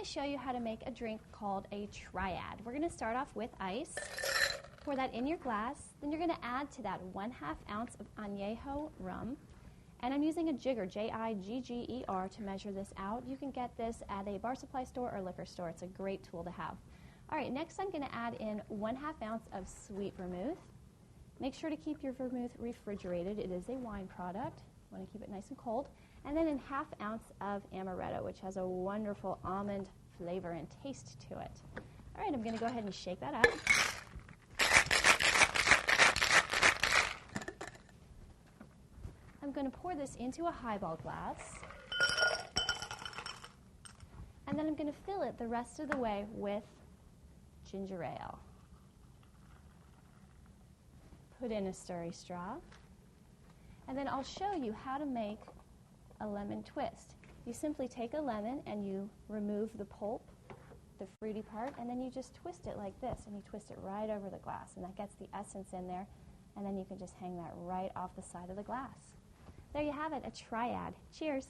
to show you how to make a drink called a Triad. We're going to start off with ice. Pour that in your glass. Then you're going to add to that 1/2 ounce of añejo rum. And I'm using a jigger, J-I-G-G-E-R, to measure this out. You can get this at a bar supply store or liquor store. It's a great tool to have. All right, next I'm going to add in 1/2 ounce of sweet vermouth. Make sure to keep your vermouth refrigerated. It is a wine product. You want to keep it nice and cold. And then 1/2 ounce of amaretto, which has a wonderful almond flavor and taste to it. All right, I'm going to go ahead and shake that up. I'm going to pour this into a highball glass. And then I'm going to fill it the rest of the way with ginger ale. Put in a stirry straw. And then I'll show you how to make a lemon twist. You simply take a lemon and you remove the pulp, the fruity part, and then you just twist it like this, and you twist it right over the glass, and that gets the essence in there, and then you can just hang that right off the side of the glass. There you have it, a Triad. Cheers.